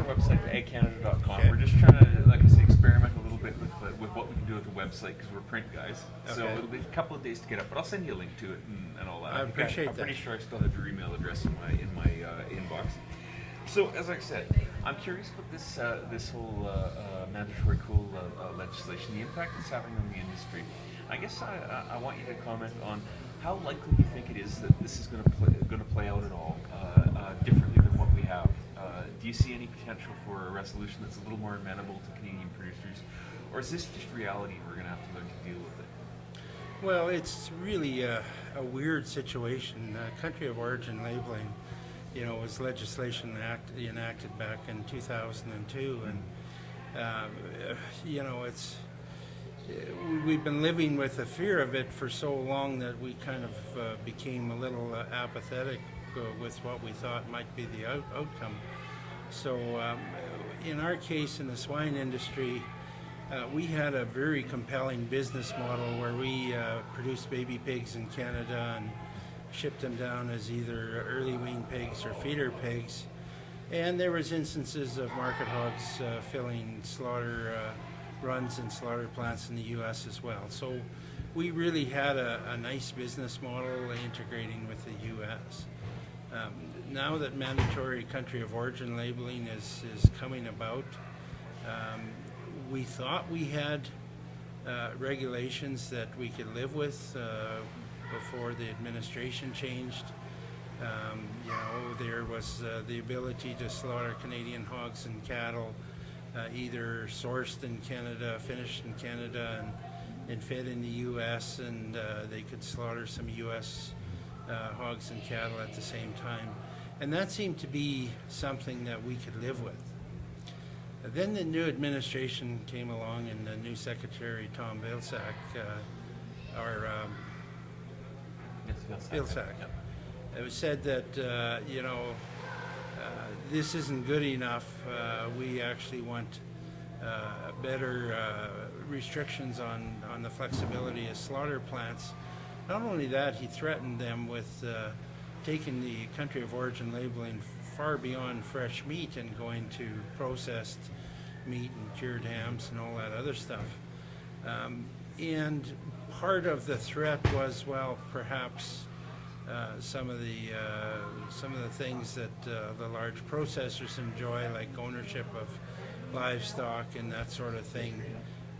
website, eggcanada.com. Okay. We're just trying to, like I say, experiment a little bit with what we can do with the website because we're print guys. So Okay. it'll be a couple of days to get up, but I'll send you a link to it and all that. I appreciate I'm that. pretty sure I still have your email address in my inbox. So as I said, I'm curious about this whole mandatory coal legislation, the impact it's having on the industry. I guess I want you to comment on how likely you think it is that this is going to play out at all differently than what we have. Do you see any potential for a resolution that's a little more amenable to Canadian producers, or is this just reality and we're going to have to learn to deal with it? Well, it's really a weird situation. Country of origin labeling, was legislation enacted back in 2002, and we've been living with the fear of it for so long that we kind of became a little apathetic with what we thought might be the outcome. So in our case, in the swine industry, we had a very compelling business model where we produced baby pigs in Canada and shipped them down as either early wean pigs or feeder pigs. And there was instances of market hogs filling slaughter runs in slaughter plants in the U.S. as well. So we really had a nice business model integrating with the U.S. Now that mandatory country of origin labeling is coming about, we thought we had regulations that we could live with before the administration changed. There was the ability to slaughter Canadian hogs and cattle, either sourced in Canada, finished in Canada, and fed in the U.S., and they could slaughter some U.S. Hogs and cattle at the same time. And that seemed to be something that we could live with. Then the new administration came along, and the new Secretary, Tom Vilsack, it was said that, this isn't good enough. We actually want better restrictions on the flexibility of slaughter plants. Not only that, he threatened them with taking the country of origin labeling far beyond fresh meat and going to processed meat and cured hams and all that other stuff. And part of the threat was, well, perhaps some of the things that the large processors enjoy, like ownership of livestock and that sort of thing.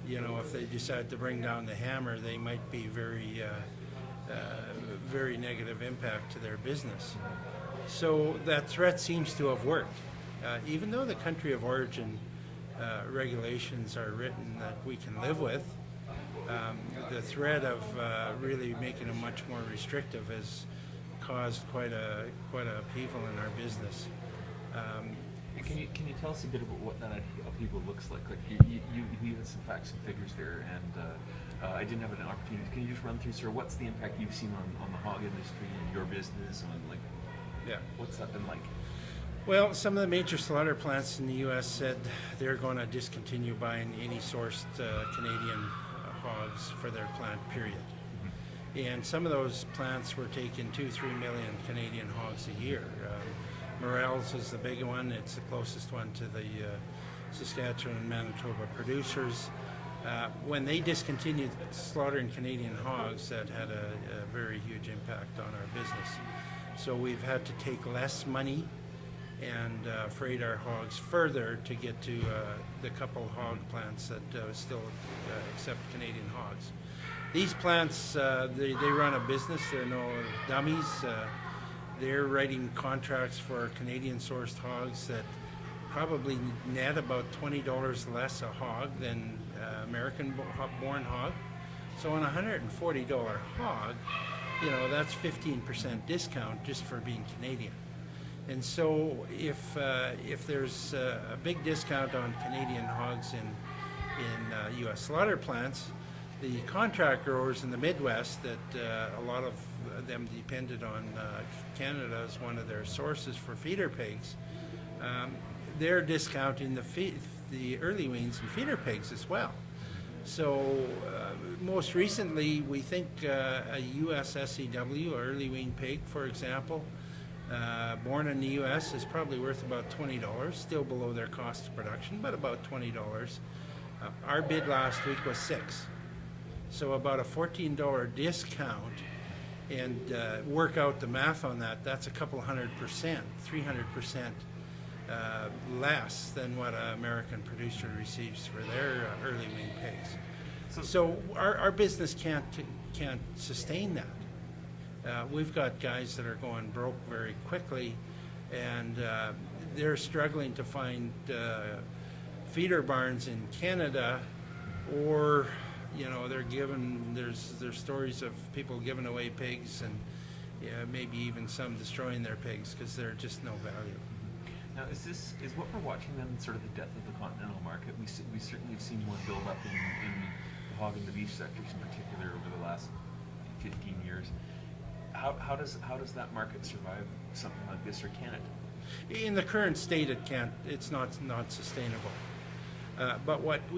If they decide to bring down the hammer, they might be very negative impact to their business. So that threat seems to have worked. Even though the country of origin regulations are written that we can live with, the threat of really making them much more restrictive has caused quite a upheaval in our business. Can you tell us a bit about what that upheaval looks like? Like you had some facts and figures there, and I didn't have an opportunity. Can you just run through, sir, what's the impact you've seen on the hog industry and your business, what's that been like? Well, some of the major slaughter plants in the U.S. said they're going to discontinue buying any sourced Canadian hogs for their plant, period. Mm-hmm. And some of those plants were taking 2-3 million Canadian hogs a year. Morels is the big one. It's the closest one to the Saskatchewan and Manitoba producers. When they discontinued slaughtering Canadian hogs, that had a very huge impact on our business. So we've had to take less money and freight our hogs further to get to the couple hog plants that still accept Canadian hogs. These plants, they run a business. They're no dummies. They're writing contracts for Canadian-sourced hogs that probably net about $20 less a hog than American-born hog. So on a $140 hog, that's 15% discount just for being Canadian. And so if there's a big discount on Canadian hogs in U.S. slaughter plants, the contract growers in the Midwest that a lot of them depended on Canada as one of their sources for feeder pigs, they're discounting the early weans and feeder pigs as well. So most recently, we think a U.S. SEW, early wean pig, for example, born in the U.S. is probably worth about $20, still below their cost of production, but about $20. Our bid last week was $6, so about a $14 discount. And work out the math on that. That's a couple 100%, 300% less than what an American producer receives for their early wean pigs. So our business can't sustain that. We've got guys that are going broke very quickly, and they're struggling to find feeder barns in Canada, or there's stories of people giving away pigs, and maybe even some destroying their pigs because they're just no value. Now, is what we're watching then sort of the death of the continental market? We certainly have seen one build up in the hog and the beef sectors in particular over the last 15 years. How does that market survive something like this, or can it? In the current state, it can't. It's not sustainable. But what we